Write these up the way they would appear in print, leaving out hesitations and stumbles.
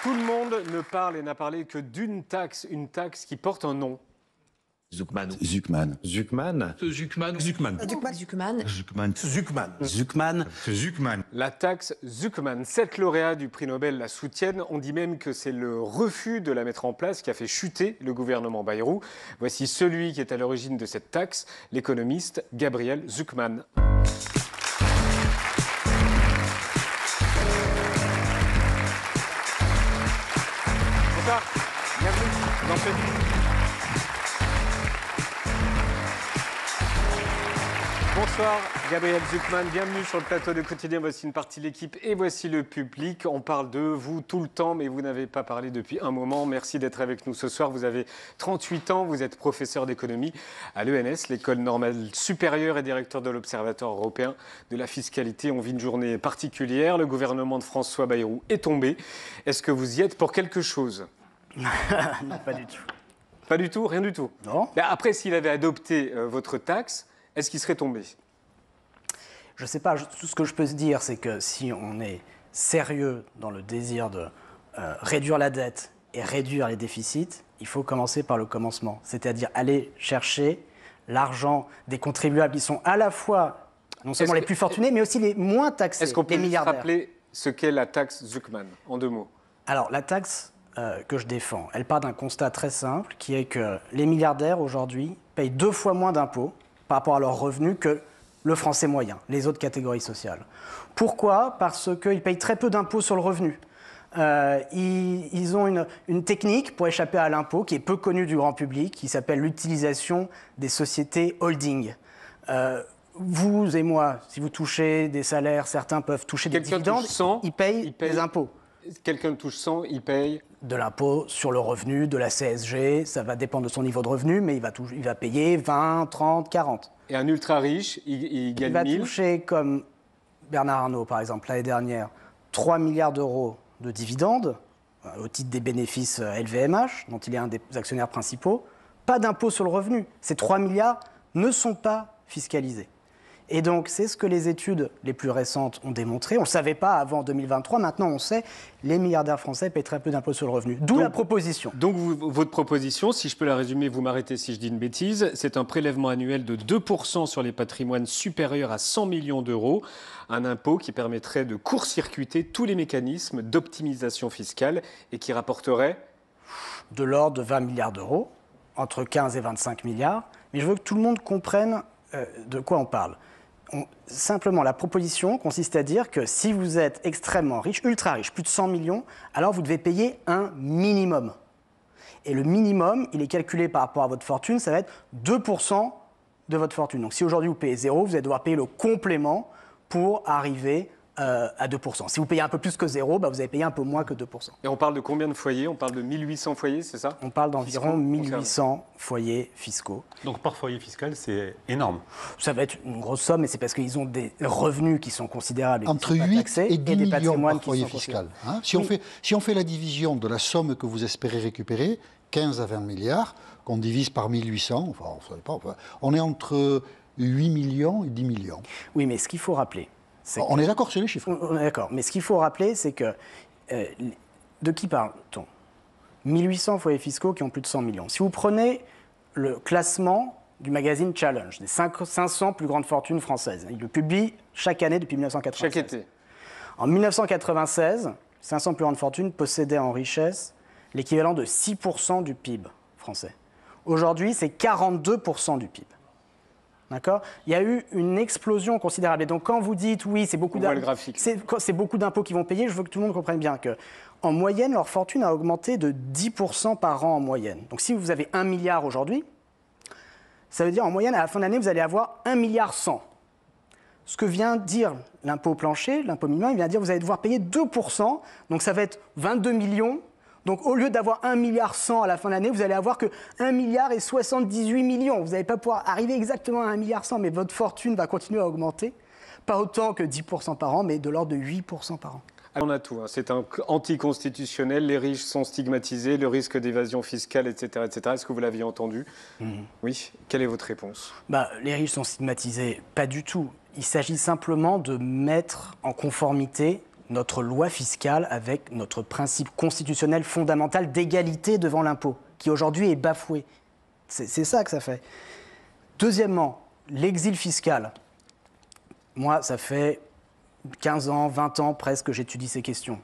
Tout le monde ne parle et n'a parlé que d'une taxe, une taxe qui porte un nom. Zucman. Zucman. Zucman. Zucman. Zucman. Zucman. Zucman. Zucman. Zucman. Zucman. La taxe Zucman. 7 lauréats du prix Nobel la soutiennent. On dit même que c'est le refus de la mettre en place qui a fait chuter le gouvernement Bayrou. Voici celui qui est à l'origine de cette taxe, l'économiste Gabriel Zucman. Bonsoir, bienvenue dans ce... Bonsoir, Gabriel Zucman, bienvenue sur le plateau de Quotidien. Voici une partie de l'équipe et voici le public. On parle de vous tout le temps, mais vous n'avez pas parlé depuis un moment. Merci d'être avec nous ce soir. Vous avez 38 ans, vous êtes professeur d'économie à l'ENS, l'École normale supérieure, et directeur de l'Observatoire européen de la fiscalité. On vit une journée particulière. Le gouvernement de François Bayrou est tombé. Est-ce que vous y êtes pour quelque chose? Non, pas du tout. Pas du tout? Rien du tout? Non. Ben après, s'il avait adopté votre taxe, est-ce qu'il serait tombé? Je ne sais pas. Tout ce que je peux se dire, c'est que si on est sérieux dans le désir de réduire la dette et réduire les déficits, il faut commencer par le commencement. C'est-à-dire aller chercher l'argent des contribuables qui sont à la fois non seulement les plus fortunés, mais aussi les moins taxés, Est-ce qu'on peut les juste milliardaires. rappeler ce qu'est la taxe Zucman, en 2 mots? Alors, la taxe que je défends, elle part d'un constat très simple, qui est que les milliardaires, aujourd'hui, payent 2 fois moins d'impôts par rapport à leurs revenus que le Français moyen, les autres catégories sociales. Pourquoi? Parce qu'ils payent très peu d'impôts sur le revenu. Ils ont une technique pour échapper à l'impôt qui est peu connue du grand public, qui s'appelle l'utilisation des sociétés holding. Vous et moi, si vous touchez des salaires, certains peuvent toucher des dividendes, ils payent des impôts. Quelqu'un touche 100, il paye de l'impôt sur le revenu, de la CSG, ça va dépendre de son niveau de revenu, mais il va payer 20, 30, 40. Et un ultra riche, il gagne 1000. Il va toucher, comme Bernard Arnault par exemple, l'année dernière, 3 milliards d'euros de dividendes, au titre des bénéfices LVMH, dont il est un des actionnaires principaux. Pas d'impôt sur le revenu. Ces 3 milliards ne sont pas fiscalisés. Et donc, c'est ce que les études les plus récentes ont démontré. On ne le savait pas avant 2023. Maintenant, on sait, les milliardaires français paient très peu d'impôts sur le revenu. D'où la proposition. Donc, votre proposition, si je peux la résumer, vous m'arrêtez si je dis une bêtise, c'est un prélèvement annuel de 2% sur les patrimoines supérieurs à 100 millions d'euros. Un impôt qui permettrait de court-circuiter tous les mécanismes d'optimisation fiscale et qui rapporterait de l'ordre de 20 milliards d'euros, entre 15 et 25 milliards. Mais je veux que tout le monde comprenne de quoi on parle. Simplement, la proposition consiste à dire que si vous êtes extrêmement riche, ultra riche, plus de 100 millions, alors vous devez payer un minimum. Et le minimum, il est calculé par rapport à votre fortune, ça va être 2% de votre fortune. Donc si aujourd'hui vous payez 0, vous allez devoir payer le complément pour arriver à 2%. Si vous payez un peu plus que 0, vous allez payer un peu moins que 2%. Et on parle de combien de foyers? On parle de 1800 foyers, c'est ça? On parle d'environ 1800 foyers fiscaux. Donc par foyer fiscal, c'est énorme. Ça va être une grosse somme, mais c'est parce qu'ils ont des revenus qui sont considérables. Et entre 8 et 10 millions par foyer fiscal. Hein, si on fait la division de la somme que vous espérez récupérer, 15 à 20 milliards, qu'on divise par 1800, on est entre 8 millions et 10 millions. Oui, mais ce qu'il faut rappeler... On est d'accord sur les chiffres. On est d'accord, mais ce qu'il faut rappeler, c'est que... de qui parle-t-on? 1800 foyers fiscaux qui ont plus de 100 millions. Si vous prenez le classement du magazine Challenge, des 500 plus grandes fortunes françaises, il le publie chaque année depuis 1996. Chaque été. En 1996, 500 plus grandes fortunes possédaient en richesse l'équivalent de 6% du PIB français. Aujourd'hui, c'est 42% du PIB. D'accord? Il y a eu une explosion considérable. Et donc, quand vous dites, oui, c'est beaucoup d'impôts qu'ils vont payer, je veux que tout le monde comprenne bien qu'en moyenne, leur fortune a augmenté de 10% par an en moyenne. Donc, si vous avez 1 milliard aujourd'hui, ça veut dire en moyenne, à la fin de l'année, vous allez avoir 1,1 milliard. Ce que vient dire l'impôt plancher, l'impôt minimum, il vient dire que vous allez devoir payer 2%. Donc, ça va être 22 millions. Donc, au lieu d'avoir 1,1 milliard à la fin de l'année, vous allez avoir que 1 milliard et 78 millions. Vous n'allez pas pouvoir arriver exactement à 1,1 milliard, mais votre fortune va continuer à augmenter. Pas autant que 10% par an, mais de l'ordre de 8% par an. On a tout. C'est un anticonstitutionnel. Les riches sont stigmatisés, le risque d'évasion fiscale, etc., etc. Est-ce que vous l'aviez entendu? Oui. Quelle est votre réponse? Les riches sont stigmatisés. Pas du tout. Il s'agit simplement de mettre en conformité notre loi fiscale avec notre principe constitutionnel fondamental d'égalité devant l'impôt, qui aujourd'hui est bafoué. C'est ça que ça fait. Deuxièmement, l'exil fiscal. Moi, ça fait 15 ans, 20 ans presque que j'étudie ces questions.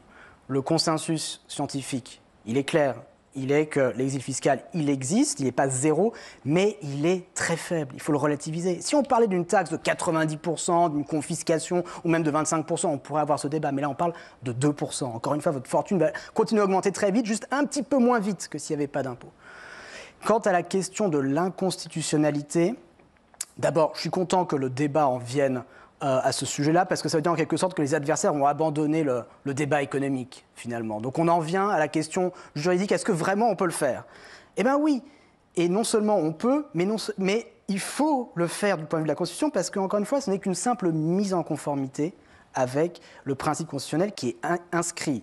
Le consensus scientifique, il est clair. Il est que l'exil fiscal, il existe, il n'est pas zéro, mais il est très faible. Il faut le relativiser. Si on parlait d'une taxe de 90%, d'une confiscation, ou même de 25%, on pourrait avoir ce débat. Mais là, on parle de 2%. Encore une fois, votre fortune va continuer à augmenter très vite, juste un petit peu moins vite que s'il n'y avait pas d'impôt. Quant à la question de l'inconstitutionnalité, d'abord, je suis content que le débat en vienne à ce sujet-là, parce que ça veut dire en quelque sorte que les adversaires ont abandonné le débat économique, finalement. Donc on en vient à la question juridique, est-ce que vraiment on peut le faire? Eh bien oui, et non seulement on peut, mais il faut le faire du point de vue de la Constitution, parce qu'encore une fois, ce n'est qu'une simple mise en conformité avec le principe constitutionnel qui est inscrit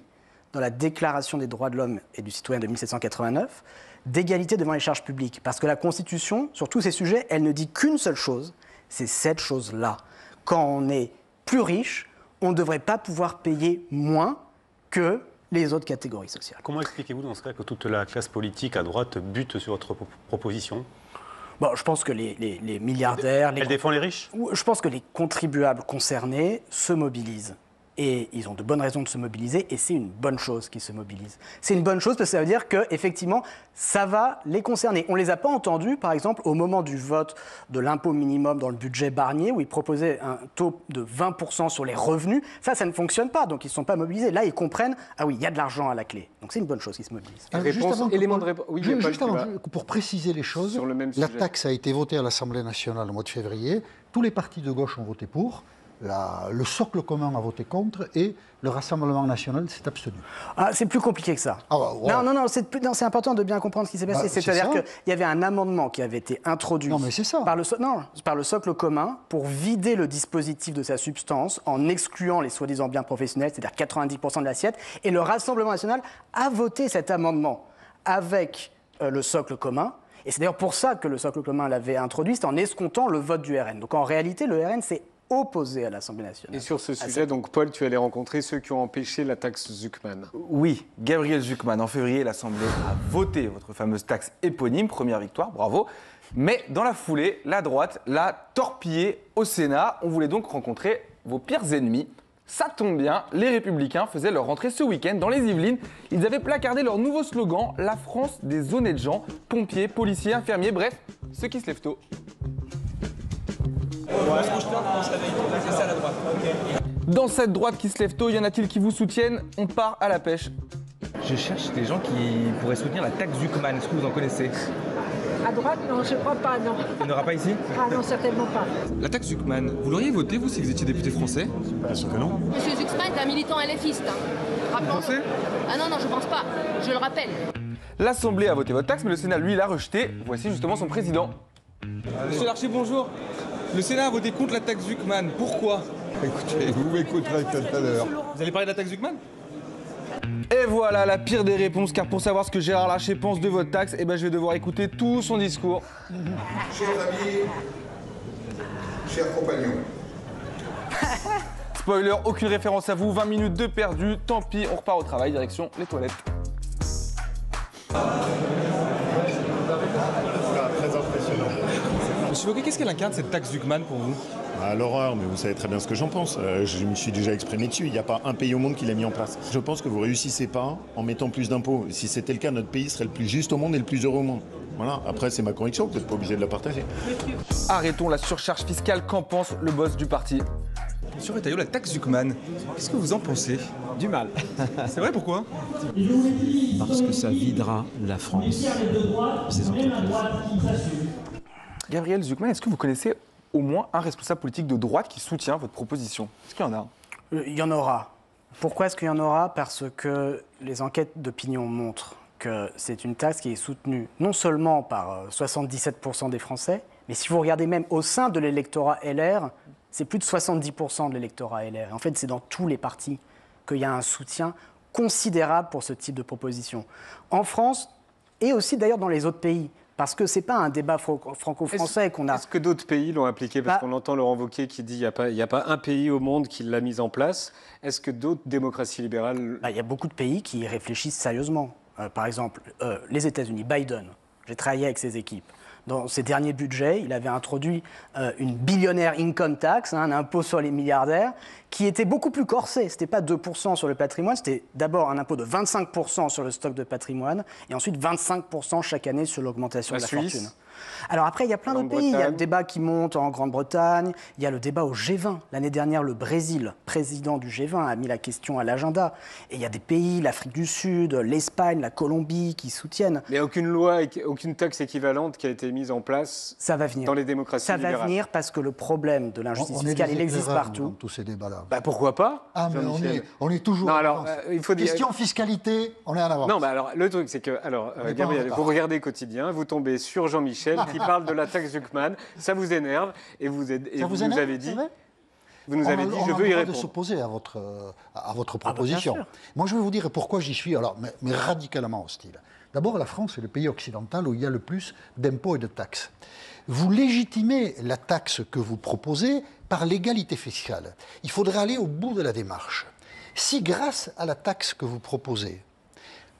dans la Déclaration des droits de l'homme et du citoyen de 1789, d'égalité devant les charges publiques. Parce que la Constitution, sur tous ces sujets, elle ne dit qu'une seule chose, c'est cette chose-là. Quand on est plus riche, on ne devrait pas pouvoir payer moins que les autres catégories sociales. Comment expliquez-vous dans ce cas que toute la classe politique à droite bute sur votre proposition? Bon, je pense que les milliardaires... Elle défend les riches? Je pense que les contribuables concernés se mobilisent. Et ils ont de bonnes raisons de se mobiliser, et c'est une bonne chose qu'ils se mobilisent. C'est une bonne chose parce que ça veut dire qu'effectivement, ça va les concerner. On ne les a pas entendus, par exemple, au moment du vote de l'impôt minimum dans le budget Barnier, où ils proposaient un taux de 20% sur les revenus. Ça ne fonctionne pas, donc ils ne sont pas mobilisés. Là, ils comprennent, ah oui, il y a de l'argent à la clé. Donc c'est une bonne chose qu'ils se mobilisent. Pour préciser les choses, sur le même la sujet. taxe a été votée à l'Assemblée nationale au mois de février. Tous les partis de gauche ont voté pour. Le socle commun a voté contre et le Rassemblement national s'est abstenu. Ah, c'est plus compliqué que ça. Ah, ouais. Non, c'est important de bien comprendre ce qui s'est passé. C'est-à-dire qu'il y avait un amendement qui avait été introduit par le socle commun pour vider le dispositif de sa substance en excluant les soi-disant biens professionnels, c'est-à-dire 90% de l'assiette. Et le Rassemblement national a voté cet amendement avec le socle commun. Et c'est d'ailleurs pour ça que le socle commun l'avait introduit, c'est en escomptant le vote du RN. Donc en réalité, le RN s'est opposé à l'Assemblée nationale. Et sur ce sujet, donc Paul, tu allais rencontrer ceux qui ont empêché la taxe Zucman. Oui, Gabriel Zucman. En février, l'Assemblée a voté votre fameuse taxe éponyme, première victoire, bravo. Mais dans la foulée, la droite l'a torpillé au Sénat. On voulait donc rencontrer vos pires ennemis. Ça tombe bien, les Républicains faisaient leur rentrée ce week-end dans les Yvelines. Ils avaient placardé leur nouveau slogan, la France des honnêtes gens, pompiers, policiers, infirmiers, bref, ceux qui se lèvent tôt. Dans cette droite qui se lève tôt, y en a-t-il qui vous soutiennent? On part à la pêche. Je cherche des gens qui pourraient soutenir la taxe Zucman. Est-ce que vous en connaissez? À droite, non, je crois pas, non. Il n'y en aura pas ici? Ah non, certainement pas. La taxe Zucman, vous l'auriez voté, vous, si vous étiez député français? Bien sûr que non. Monsieur Zucman est un militant LFiste. Vous pensez? Ah non, je pense pas. Je le rappelle. L'Assemblée a voté votre taxe, mais le Sénat, lui, l'a rejeté. Voici justement son président. Monsieur Larcher, bonjour. Le Sénat a voté contre la taxe Zucman. Pourquoi? Écoutez, vous m'écouterez tout à l'heure. Vous allez parler de la taxe Zucman? Et voilà la pire des réponses, car pour savoir ce que Gérard Larcher pense de votre taxe, je vais devoir écouter tout son discours. Chers amis, chers compagnons. Spoiler, aucune référence à vous, 20 minutes de perdu, tant pis, on repart au travail, direction les toilettes. Très impressionnant. Monsieur Wauquiez, qu'est-ce qu'elle incarne cette taxe Zucman pour vous? L'horreur, mais vous savez très bien ce que j'en pense. Je me suis déjà exprimé dessus. Il n'y a pas un pays au monde qui l'a mis en place. Je pense que vous réussissez pas en mettant plus d'impôts. Si c'était le cas, notre pays serait le plus juste au monde et le plus heureux au monde. Voilà. Après, c'est ma conviction. Vous n'êtes pas obligé de la partager. Arrêtons la surcharge fiscale, qu'en pense le boss du parti? Monsieur Retailleau, la taxe Zucman, qu'est-ce que vous en pensez? Du mal. C'est vrai, pourquoi? Parce que ça videra la France de ses entreprises. Gabriel Zucman, est-ce que vous connaissez au moins un responsable politique de droite qui soutient votre proposition? Est-ce qu'il y en a un? Il y en aura. Pourquoi est-ce qu'il y en aura? Parce que les enquêtes d'opinion montrent que c'est une taxe qui est soutenue non seulement par 77% des Français, mais si vous regardez même au sein de l'électorat LR, c'est plus de 70% de l'électorat LR. En fait, c'est dans tous les partis qu'il y a un soutien considérable pour ce type de proposition. En France, et aussi d'ailleurs dans les autres pays, Parce que ce n'est pas un débat franco-français qu'on a... Est-ce que d'autres pays l'ont appliqué? Parce qu'on entend Laurent Wauquiez qui dit qu'il n'y a pas un pays au monde qui l'a mis en place. Est-ce que d'autres démocraties libérales... Il y a beaucoup de pays qui y réfléchissent sérieusement. Par exemple, les États-Unis, Biden, j'ai travaillé avec ses équipes. Dans ses derniers budgets, il avait introduit une billionnaire income tax, un impôt sur les milliardaires, qui était beaucoup plus corsé. Ce n'était pas 2% sur le patrimoine, c'était d'abord un impôt de 25% sur le stock de patrimoine, et ensuite 25% chaque année sur l'augmentation de la fortune. Alors après, il y a plein d'autres pays. Il y a le débat qui monte en Grande-Bretagne, il y a le débat au G20. L'année dernière, le Brésil, président du G20, a mis la question à l'agenda. Et il y a des pays, l'Afrique du Sud, l'Espagne, la Colombie, qui soutiennent. Mais aucune loi, aucune taxe équivalente qui a été mise en place dans les démocraties libérales. Ça va venir parce que le problème de l'injustice fiscale, il existe partout. Dans tous ces débats-là. Pourquoi pas? Ah, mais on est toujours... Non, alors, il faut dire... Question fiscalité, on est en avance. Non, mais alors, le truc, c'est que... Alors, Gabriel, vous regardez Quotidien, vous tombez sur Jean-Michel qui parle de la taxe Zucman, ça vous énerve, et vous nous avez dit... Vous nous avez dit, je veux y répondre. On a le droit de s'opposer à votre proposition. Moi, je vais vous dire pourquoi j'y suis, mais radicalement hostile. D'abord, la France est le pays occidental où il y a le plus d'impôts et de taxes. Vous légitimez la taxe que vous proposez par l'égalité fiscale. Il faudrait aller au bout de la démarche. Si, grâce à la taxe que vous proposez,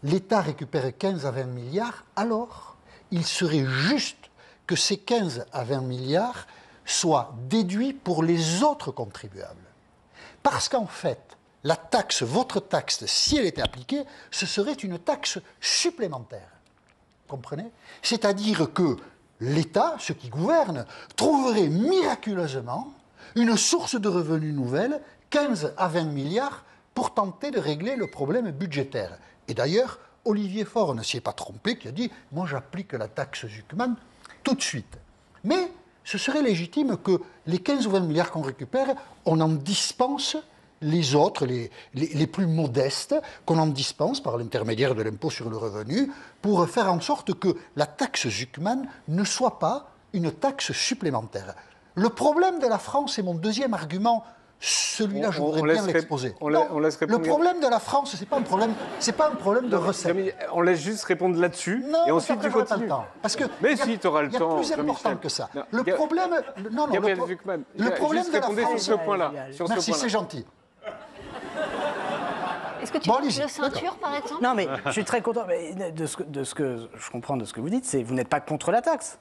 l'État récupère 15 à 20 milliards, alors il serait juste que ces 15 à 20 milliards soient déduits pour les autres contribuables. Parce qu'en fait, la taxe, votre taxe, si elle était appliquée, ce serait une taxe supplémentaire. Comprenez? C'est-à-dire que l'État, ceux qui gouvernent, trouverait miraculeusement une source de revenus nouvelle, 15 à 20 milliards, pour tenter de régler le problème budgétaire. Et d'ailleurs, Olivier Faure ne s'y est pas trompé, qui a dit « moi j'applique la taxe Zucman tout de suite ». Mais ce serait légitime que les 15 ou 20 milliards qu'on récupère, on en dispense les autres, les plus modestes, qu'on en dispense par l'intermédiaire de l'impôt sur le revenu, pour faire en sorte que la taxe Zucman ne soit pas une taxe supplémentaire. Le problème de la France, et mon deuxième argument, celui-là, je voudrais bien l'exposer. Le problème de la France, c'est pas un problème de recettes. On laisse juste répondre là-dessus, et ensuite tu continues. Parce que mais si, tu auras le temps. Il y a plus important que ça. Le problème... Gabriel Zucman, le problème de la France... sur ce point-là. Merci, c'est gentil. Est-ce que tu parles de ceinture, par exemple? Non, mais je suis très content de ce que je comprends de ce que vous dites, c'est vous n'êtes pas contre la taxe.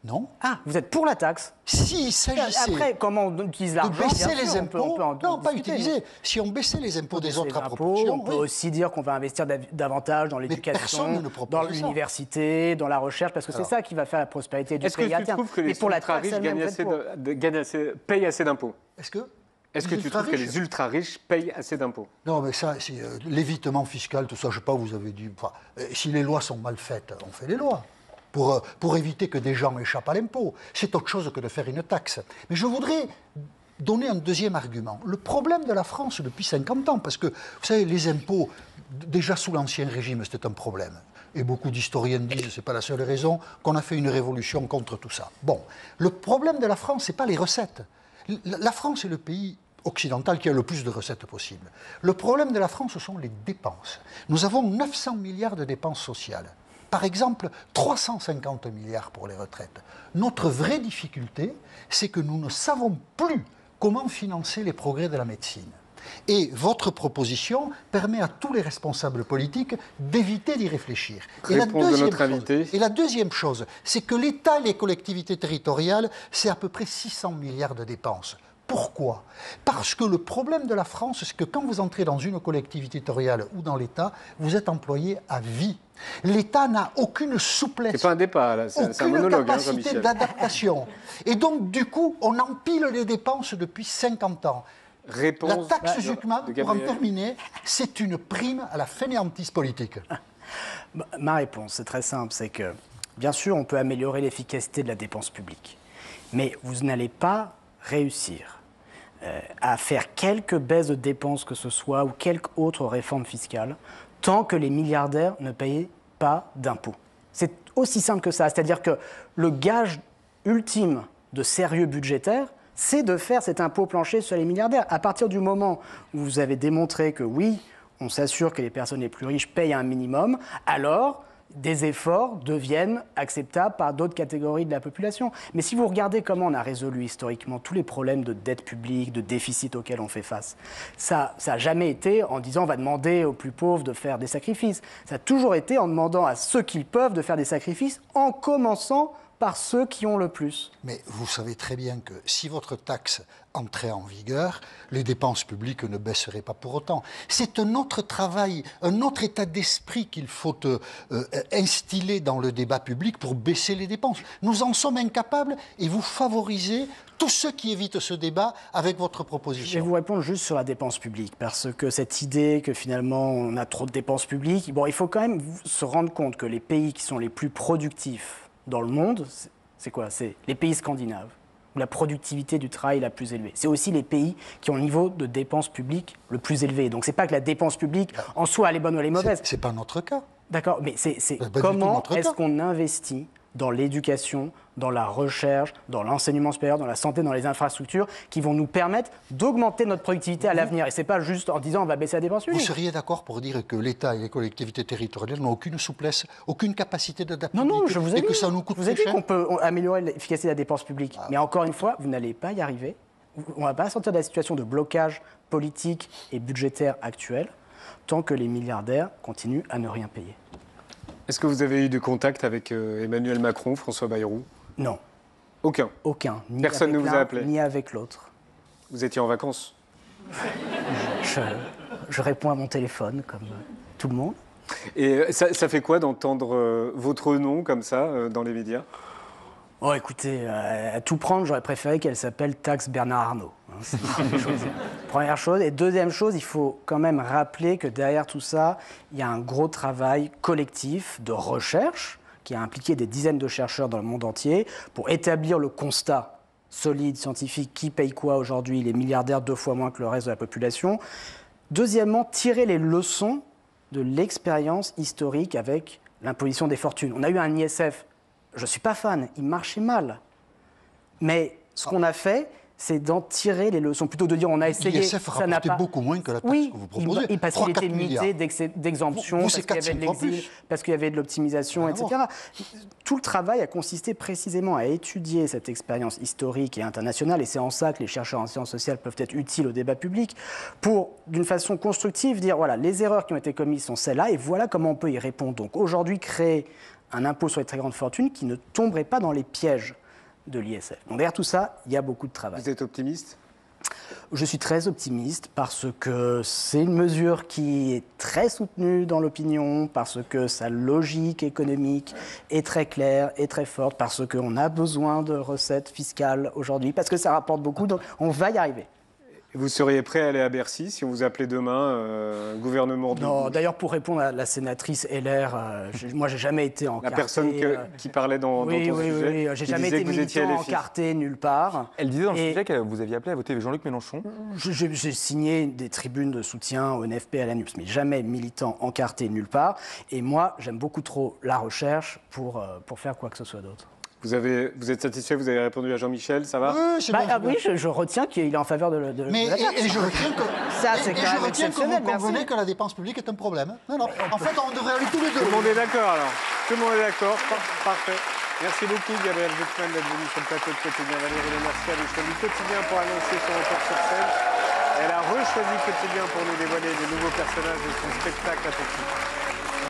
Non. Ah, vous êtes pour la taxe? S'il s'agissait après, comment on utilise l'argent? De baisser les impôts, non, pas utiliser. Si on baissait les impôts des autres à proportion, on peut aussi dire qu'on va investir davantage dans l'éducation, dans l'université, dans la recherche, parce que c'est ça qui va faire la prospérité du pays à terme. Est-ce que tu trouves que les ultra-riches payent assez d'impôts? Est-ce que tu trouves que les ultra-riches payent assez d'impôts? Non, mais ça, c'est l'évitement fiscal, tout ça, je ne sais pas, vous avez dit... Enfin, si les lois sont mal faites, on fait les lois. Pour éviter que des gens échappent à l'impôt. C'est autre chose que de faire une taxe. Mais je voudrais donner un deuxième argument. Le problème de la France depuis 50 ans, parce que, vous savez, les impôts, déjà sous l'Ancien Régime, c'était un problème. Et beaucoup d'historiens disent que ce n'est pas la seule raison qu'on a fait une révolution contre tout ça. Bon, le problème de la France, ce n'est pas les recettes. La France est le pays occidental qui a le plus de recettes possible. Le problème de la France, ce sont les dépenses. Nous avons 900 milliards de dépenses sociales. Par exemple, 350 milliards pour les retraites. Notre vraie difficulté, c'est que nous ne savons plus comment financer les progrès de la médecine. Et votre proposition permet à tous les responsables politiques d'éviter d'y réfléchir. Et la deuxième chose, c'est que l'État et les collectivités territoriales, c'est à peu près 600 milliards de dépenses. Pourquoi? Parce que le problème de la France, c'est que quand vous entrez dans une collectivité territoriale ou dans l'État, vous êtes employé à vie. L'État n'a aucune souplesse. C'est pas un débat, là. C'est un monologue, capacité d'adaptation. Et donc, du coup, on empile les dépenses depuis 50 ans. La taxe Zucman, pour en terminer, c'est une prime à la fainéantise politique. Ma réponse, c'est très simple, c'est que, bien sûr, on peut améliorer l'efficacité de la dépense publique. Mais vous n'allez pas réussir à faire quelques baisses de dépenses que ce soit ou quelque autre réforme fiscale tant que les milliardaires ne payent pas d'impôts. C'est aussi simple que ça. C'est-à-dire que le gage ultime de sérieux budgétaire, c'est de faire cet impôt plancher sur les milliardaires. À partir du moment où vous avez démontré que oui, on s'assure que les personnes les plus riches payent un minimum, alors des efforts deviennent acceptables par d'autres catégories de la population. Mais si vous regardez comment on a résolu historiquement tous les problèmes de dette publique, de déficit auxquels on fait face, ça n'a jamais été en disant on va demander aux plus pauvres de faire des sacrifices. Ça a toujours été en demandant à ceux qui peuvent de faire des sacrifices, en commençant par ceux qui ont le plus. Mais vous savez très bien que si votre taxe entrait en vigueur, les dépenses publiques ne baisseraient pas pour autant. C'est un autre travail, un autre état d'esprit qu'il faut instiller dans le débat public pour baisser les dépenses. Nous en sommes incapables et vous favorisez tous ceux qui évitent ce débat avec votre proposition. Je vais vous répondre juste sur la dépense publique, parce que cette idée que finalement on a trop de dépenses publiques, bon, il faut quand même se rendre compte que les pays qui sont les plus productifs dans le monde, c'est quoi? C'est les pays scandinaves, où la productivité du travail est la plus élevée. C'est aussi les pays qui ont le niveau de dépenses publiques le plus élevé. Donc c'est pas que la dépense publique en soi elle est bonne ou elle est mauvaise. C'est pas notre cas. D'accord, mais c'est comment est-ce qu'on investit dans l'éducation, dans la recherche, dans l'enseignement supérieur, dans la santé, dans les infrastructures, qui vont nous permettre d'augmenter notre productivité à l'avenir. Et ce n'est pas juste en disant on va baisser la dépense publique. Vous seriez d'accord pour dire que l'État et les collectivités territoriales n'ont aucune souplesse, aucune capacité d'adaptabilité, non, je vous ai et dit, que ça nous coûte je vous ai dit cher. qu'on peut améliorer l'efficacité de la dépense publique. Mais encore une fois, vous n'allez pas y arriver. On ne va pas sortir de la situation de blocage politique et budgétaire actuelle tant que les milliardaires continuent à ne rien payer. Est-ce que vous avez eu des contacts avec Emmanuel Macron, François Bayrou? Non. Aucun? Aucun. Personne ne vous a appelé? Ni avec l'autre. Vous étiez en vacances? Je réponds à mon téléphone, comme tout le monde. Et ça fait quoi d'entendre votre nom comme ça dans les médias? Oh, écoutez, à tout prendre, j'aurais préféré qu'elle s'appelle Taxe Bernard Arnault. C'est première chose. Et deuxième chose, il faut quand même rappeler que derrière tout ça, il y a un gros travail collectif de recherche qui a impliqué des dizaines de chercheurs dans le monde entier pour établir le constat solide, scientifique, qui paye quoi aujourd'hui, les milliardaires 2 fois moins que le reste de la population. Deuxièmement, tirer les leçons de l'expérience historique avec l'imposition des fortunes. On a eu un ISF, je ne suis pas fan, il marchait mal. Mais ce qu'on a fait, c'est d'en tirer les leçons, plutôt de dire on a essayé, l'ISF ça n'a pas... beaucoup moins que la taxe que vous proposez. Oui, parce qu'il était limité d'exemption, parce qu'il y avait de l'exil, parce qu'il y avait de l'optimisation, etc. Tout le travail a consisté précisément à étudier cette expérience historique et internationale, et c'est en ça que les chercheurs en sciences sociales peuvent être utiles au débat public, pour, d'une façon constructive, dire voilà, les erreurs qui ont été commises sont celles-là, et voilà comment on peut y répondre. Donc aujourd'hui, créer un impôt sur les très grandes fortunes qui ne tomberait pas dans les pièges de l'ISF. Donc derrière tout ça, il y a beaucoup de travail. Vous êtes optimiste? Je suis très optimiste parce que c'est une mesure qui est très soutenue dans l'opinion, parce que sa logique économique est très claire et très forte, parce qu'on a besoin de recettes fiscales aujourd'hui, parce que ça rapporte beaucoup, donc on va y arriver. Vous seriez prêt à aller à Bercy si on vous appelait demain gouvernement de... Non, d'ailleurs, pour répondre à la sénatrice LR, moi, j'ai jamais été encarté. La personne qui parlait dans ton sujet. Oui, j'ai jamais été militant encarté nulle part. Elle disait dans le sujet que vous aviez appelé à voter Jean-Luc Mélenchon. J'ai signé des tribunes de soutien au NFP, à l'ANUPS, mais jamais militant encarté nulle part. Et moi, j'aime beaucoup trop la recherche pour faire quoi que ce soit d'autre. Vous êtes satisfait? Vous avez répondu à Jean-Michel, ça va? Oui, je retiens qu'il est en faveur de la taxe. Et je retiens que, ça, c'est quand même que exceptionnel. vous convenez que la dépense publique est un problème. Non, en fait, on devrait aller tous les deux. Tout le monde est d'accord, alors. Tout le monde est d'accord. Parfait. Merci beaucoup, Gabriel Zucman, d'être venu sur le plateau de Quotidien. Valérie Lemercier a choisi Quotidien pour annoncer son retour sur scène. Elle a rechoisi Quotidien pour nous dévoiler de nouveaux personnages de son spectacle à tout de suite.